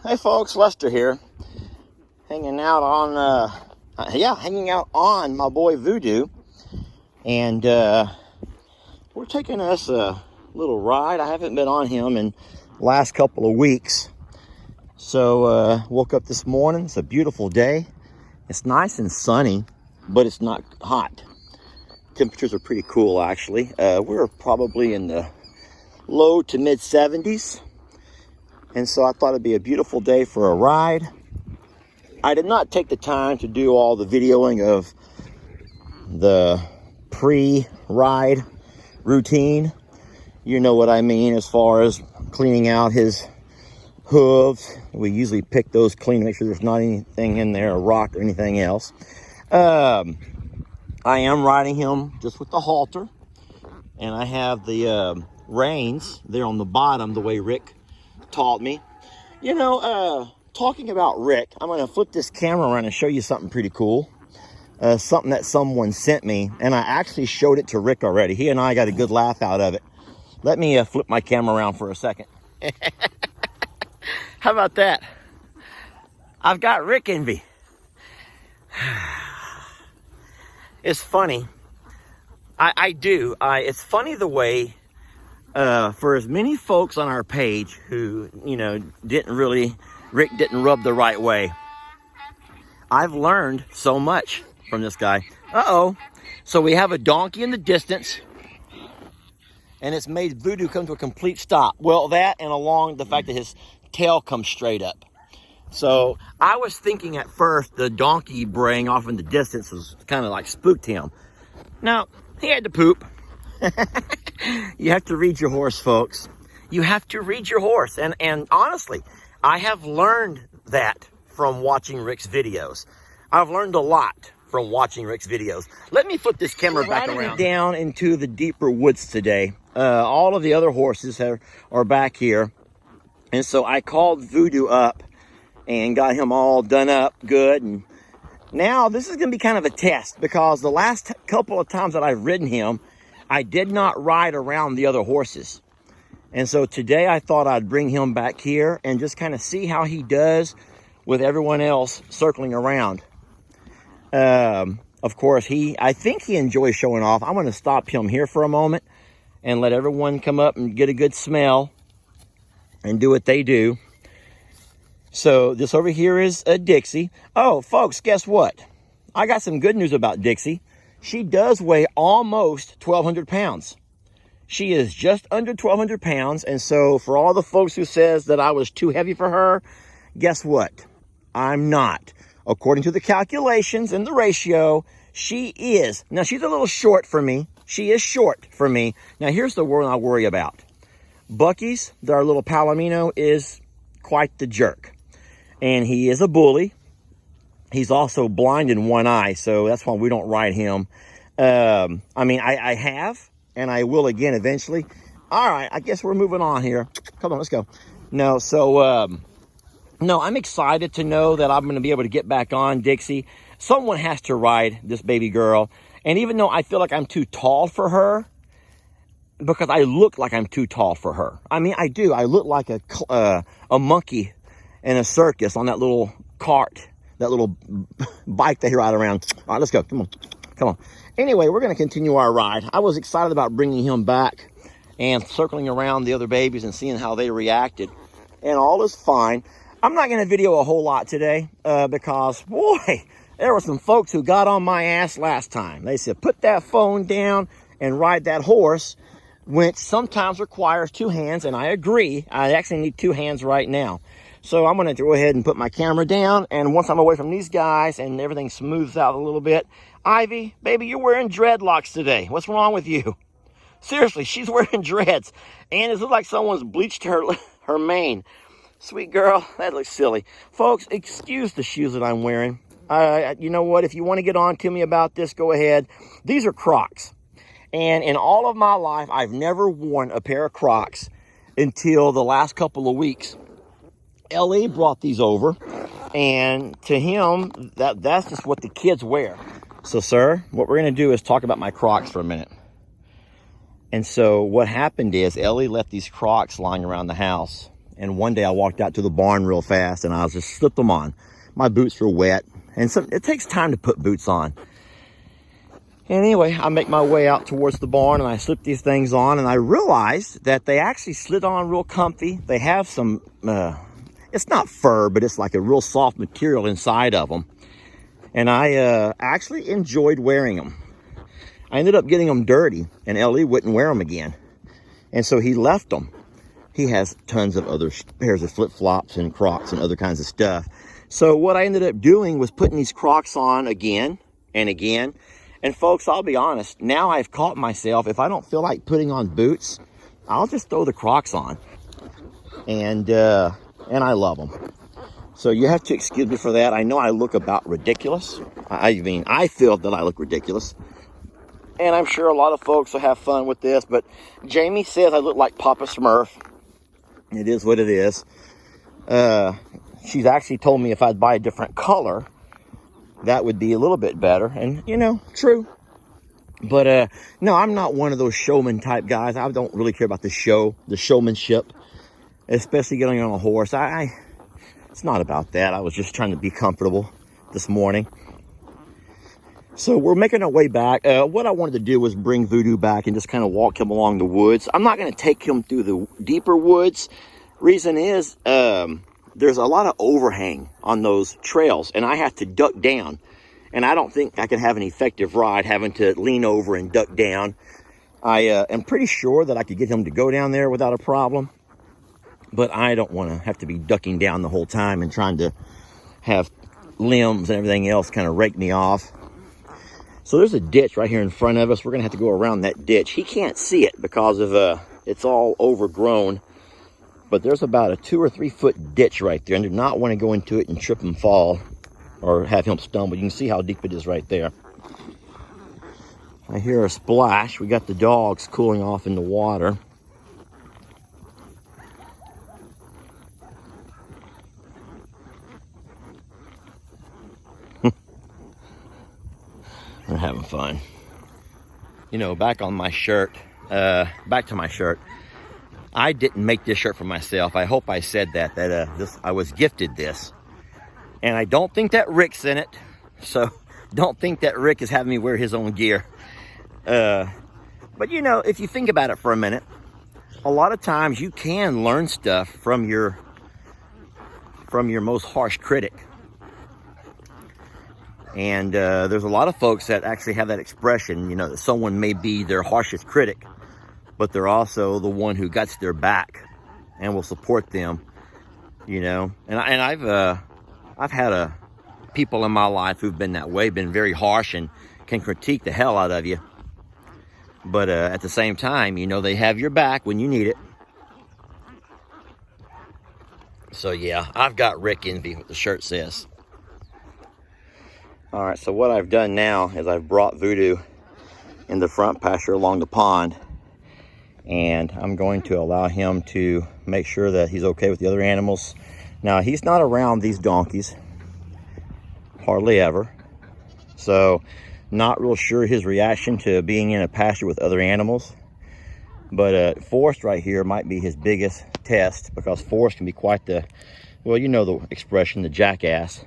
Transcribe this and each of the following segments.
Hey folks, Lester here, hanging out on my boy Voodoo, and we're taking us a little ride. I haven't been on him in the last couple of weeks, so woke up this morning. It's a beautiful day. It's nice and sunny, but it's not hot. Temperatures are pretty cool, actually. We're probably in the low to mid 70s. And so I thought it'd be a beautiful day for a ride. I did not take the time to do all the videoing of the pre-ride routine. You know what I mean, as far as cleaning out his hooves. We usually pick those clean to make sure there's not anything in there, a rock or anything else. I am riding him just with the halter. And I have the reins there on the bottom, the way Rick taught me. You know, talking about Rick, I'm going to flip this camera around and show you something pretty cool. Something that someone sent me, and I actually showed it to Rick already. He and I got a good laugh out of it. Let me flip my camera around for a second. How about that? I've got Rick envy. It's funny. I do. It's funny the way for as many folks on our page who, you know, Rick didn't rub the right way. I've learned so much from this guy. Uh-oh. So we have a donkey in the distance, and it's made Voodoo come to a complete stop. Well, that and along the fact that his tail comes straight up. So I was thinking at first the donkey braying off in the distance was kind of like spooked him. Now, he had to poop. You have to read your horse, folks. You have to read your horse. And honestly, I have learned that from watching Rick's videos. I've learned a lot from watching Rick's videos. Let me flip this camera back around. Down into the deeper woods today. All of the other horses are back here. And so I called Voodoo up and got him all done up good. And now this is going to be kind of a test, because the last couple of times that I've ridden him, I did not ride around the other horses. And so today I thought I'd bring him back here and just kind of see how he does with everyone else circling around. Of course, I think he enjoys showing off. I'm going to stop him here for a moment and let everyone come up and get a good smell and do what they do. So this over here is a Dixie. Oh, folks, guess what? I got some good news about Dixie. She does weigh almost 1,200 pounds. She is just under 1,200 pounds. And so for all the folks who says that I was too heavy for her, guess what? I'm not. According to the calculations and the ratio, she is. Now, she's a little short for me. She is short for me. Now, here's the one I worry about. Bucky's, our little Palomino, is quite the jerk. And he is a bully. He's also blind in one eye, so that's why we don't ride him. I mean, I have, and I will again eventually. All right, I guess we're moving on here. Come on, let's go. No, so, no, I'm excited to know that I'm going to be able to get back on Dixie. Someone has to ride this baby girl. And even though I feel like I'm too tall for her, because I look like I'm too tall for her. I mean, I do. I look like a monkey in a circus on that little cart. That little bike they ride around. All right, let's go. Come on. Come on. Anyway, we're going to continue our ride. I was excited about bringing him back and circling around the other babies and seeing how they reacted. And all is fine. I'm not going to video a whole lot today because, boy, there were some folks who got on my ass last time. They said, put that phone down and ride that horse, which sometimes requires two hands. And I agree. I actually need two hands right now. So I'm going to go ahead and put my camera down, and once I'm away from these guys and everything smooths out a little bit. Ivy, baby, you're wearing dreadlocks today. What's wrong with you? Seriously, she's wearing dreads, and it looks like someone's bleached her mane. Sweet girl, that looks silly. Folks, excuse the shoes that I'm wearing. You know what? If you want to get on to me about this, go ahead. These are Crocs, and in all of my life, I've never worn a pair of Crocs until the last couple of weeks. Ellie brought these over, and to him, that's just what the kids wear. So, sir, what we're going to do is talk about my Crocs for a minute. And so what happened is Ellie left these Crocs lying around the house And one day I walked out to the barn real fast and I just slipped them on. My boots were wet, and it takes time to put boots on. And anyway, I make my way out towards the barn and I slip these things on, and I realized that they actually slid on real comfy. They have some, it's not fur, but it's like a real soft material inside of them. And I actually enjoyed wearing them. I ended up getting them dirty, and Ellie wouldn't wear them again. And so he left them. He has tons of other pairs of flip-flops and Crocs and other kinds of stuff. So what I ended up doing was putting these Crocs on again and again. And folks, I'll be honest, now I've caught myself, if I don't feel like putting on boots, I'll just throw the Crocs on. And I love them. So you have to excuse me for that. I know I look about ridiculous. I mean, I feel that I look ridiculous. And I'm sure a lot of folks will have fun with this, but Jamie says I look like Papa Smurf. It is what it is. She's actually told me if I'd buy a different color, that would be a little bit better. And, you know, true. But, no, I'm not one of those showman type guys. I don't really care about the showmanship, especially getting on a horse. It's not about that. I was just trying to be comfortable this morning. So we're making our way back. What I wanted to do was bring Voodoo back and just kind of walk him along the woods. I'm not going to take him through the deeper woods. Reason is, there's a lot of overhang on those trails, and I have to duck down. And I don't think I can have an effective ride having to lean over and duck down. I am pretty sure that I could get him to go down there without a problem. But I don't want to have to be ducking down the whole time and trying to have limbs and everything else kind of rake me off. So there's a ditch right here in front of us. We're going to have to go around that ditch. He can't see it because of it's all overgrown. But there's about a 2 or 3 foot ditch right there. I do not want to go into it and trip and fall or have him stumble. You can see how deep it is right there. I hear a splash. We got the dogs cooling off in the water. They're having fun. You know, back to my shirt. I didn't make this shirt for myself. I hope I said that I was gifted this. And I don't think that Rick's in it. So don't think that Rick is having me wear his own gear. But you know, if you think about it for a minute, a lot of times you can learn stuff from your most harsh critic. And there's a lot of folks that actually have that expression, you know, that someone may be their harshest critic, but they're also the one who guts their back and will support them, you know. And I've had people in my life who've been that way, been very harsh and can critique the hell out of you. But at the same time, you know, they have your back when you need it. So yeah, I've got Rick envy, what the shirt says. All right, so what I've done now is I've brought Voodoo in the front pasture along the pond, and I'm going to allow him to make sure that he's okay with the other animals. Now, he's not around these donkeys, hardly ever, so not real sure his reaction to being in a pasture with other animals. But Forrest right here might be his biggest test, because Forrest can be quite the, well, you know the expression, the jackass.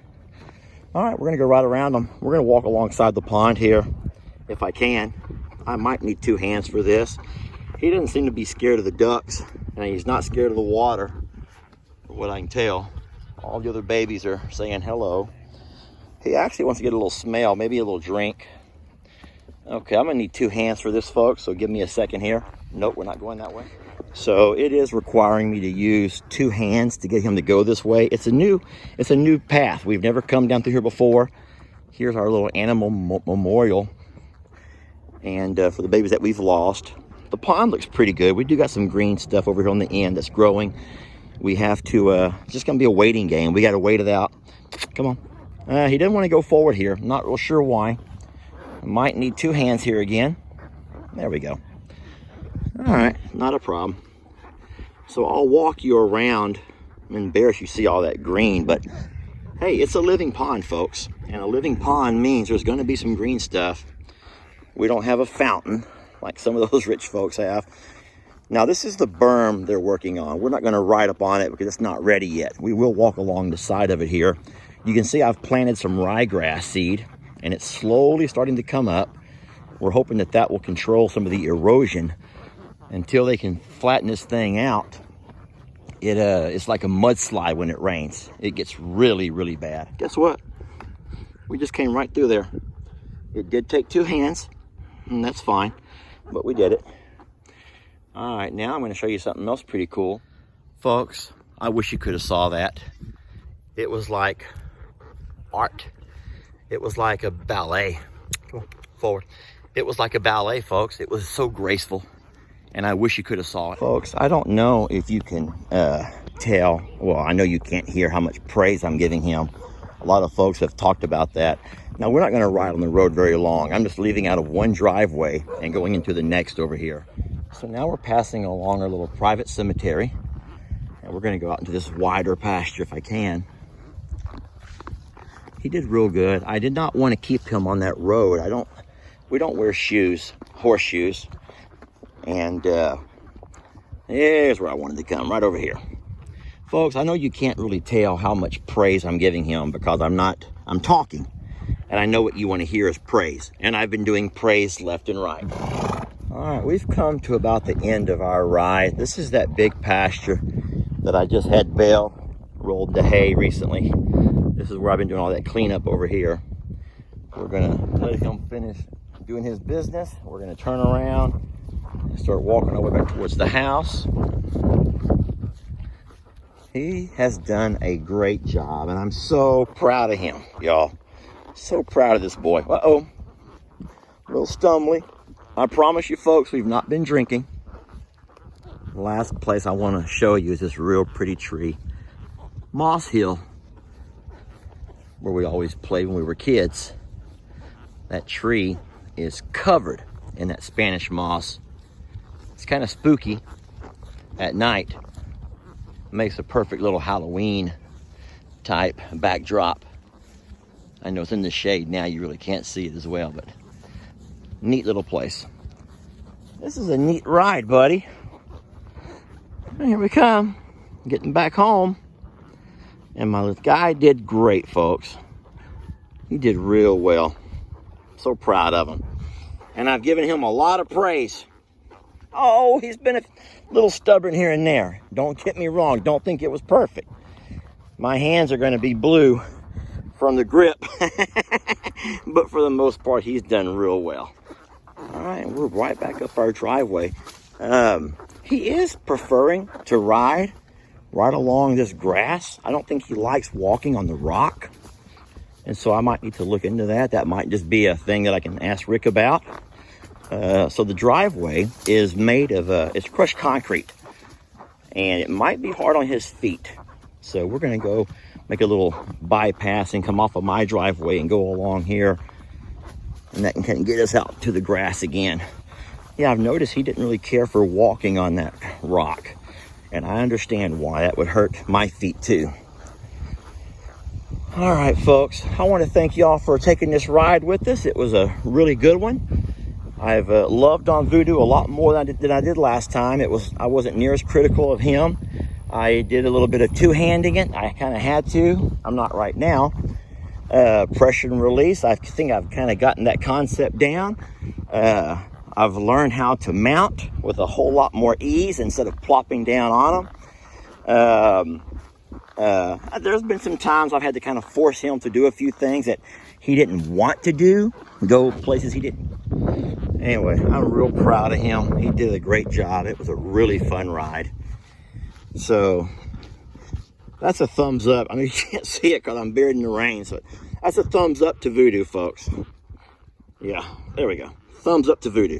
All right, we're gonna go right around them. We're gonna walk alongside the pond here, if I can. I might need 2 hands for this. He doesn't seem to be scared of the ducks, and he's not scared of the water, from what I can tell. All the other babies are saying hello. He actually wants to get a little smell, maybe a little drink. Okay, I'm gonna need 2 hands for this, folks, so give me a second here. Nope, we're not going that way. So it is requiring me to use 2 hands to get him to go this way. It's a new path. We've never come down through here before. Here's our little animal memorial. And for the babies that we've lost. The pond looks pretty good. We do got some green stuff over here on the end that's growing. We have to, it's just gonna be a waiting game. We gotta wait it out. Come on. He didn't want to go forward here. Not real sure why. I might need 2 hands here again. There we go. All right, not a problem. So I'll walk you around. I'm embarrassed you see all that green, but hey, it's a living pond, folks. And a living pond means there's gonna be some green stuff. We don't have a fountain like some of those rich folks have. Now this is the berm they're working on. We're not going to ride up on it because it's not ready yet. We will walk along the side of it here. You can see I've planted some ryegrass seed and it's slowly starting to come up. We're hoping that that will control some of the erosion until they can flatten this thing out. It's like a mudslide when it rains. It gets really, really bad. Guess what? We just came right through there. It did take 2 hands, and that's fine, but we did it. All right, now I'm going to show you something else pretty cool. Folks, I wish you could have saw that. It was like art. It was like a ballet. Go forward. It was like a ballet, folks. It was so graceful, and I wish you could have saw it. Folks, I don't know if you can tell. Well, I know you can't hear how much praise I'm giving him. A lot of folks have talked about that. Now, we're not going to ride on the road very long. I'm just leaving out of one driveway and going into the next over here. So now we're passing along our little private cemetery, and we're going to go out into this wider pasture if I can. He did real good. I did not want to keep him on that road. We don't wear shoes, horseshoes. And here's where I wanted to come, right over here. Folks, I know you can't really tell how much praise I'm giving him because I'm talking. And I know what you want to hear is praise. And I've been doing praise left and right. All right, we've come to about the end of our ride. This is that big pasture that I just had baled, rolled the hay recently. This is where I've been doing all that cleanup over here. We're gonna let him finish doing his business. We're gonna turn around and start walking our way back towards the house. He has done a great job, and I'm so proud of him, y'all. So proud of this boy. Uh-oh, a little stumbly. I promise you, folks, we've not been drinking. The last place I want to show you is this real pretty tree. Moss Hill, where we always played when we were kids. That tree is covered in that Spanish moss. It's kind of spooky at night. Makes a perfect little Halloween type backdrop. I know it's in the shade now, you really can't see it as well, but neat little place. This is a neat ride, buddy. And here we come, getting back home. And my little guy did great, folks. He did real well. So proud of him. And I've given him a lot of praise. Oh, he's been a little stubborn here and there. Don't get me wrong, don't think it was perfect. My hands are going to be blue from the grip. But for the most part, he's done real well. All right, we're right back up our driveway. He is preferring to ride right along this grass. I don't think he likes walking on the rock. And so I might need to look into that. That might just be a thing that I can ask Rick about. So the driveway is made of, it's crushed concrete. And it might be hard on his feet. So we're going to go make a little bypass and come off of my driveway and go along here. And that can kind of get us out to the grass again. Yeah, I've noticed he didn't really care for walking on that rock. And I understand why. That would hurt my feet too. All right, folks. I want to thank y'all for taking this ride with us. It was a really good one. I've loved on Voodoo a lot more than I did last time. I wasn't near as critical of him. I did a little bit of two-handing it. I kind of had to. I'm not right now. Pressure and release. I think I've kind of gotten that concept down. I've learned how to mount with a whole lot more ease instead of plopping down on them. There's been some times I've had to kind of force him to do a few things that he didn't want to do, go places he didn't. Anyway, I'm real proud of him. He did a great job. It was a really fun ride. So that's a thumbs up. I mean, you can't see it because I'm buried in the rain. So that's a thumbs up to Voodoo, folks. Yeah, there we go. Thumbs up to Voodoo.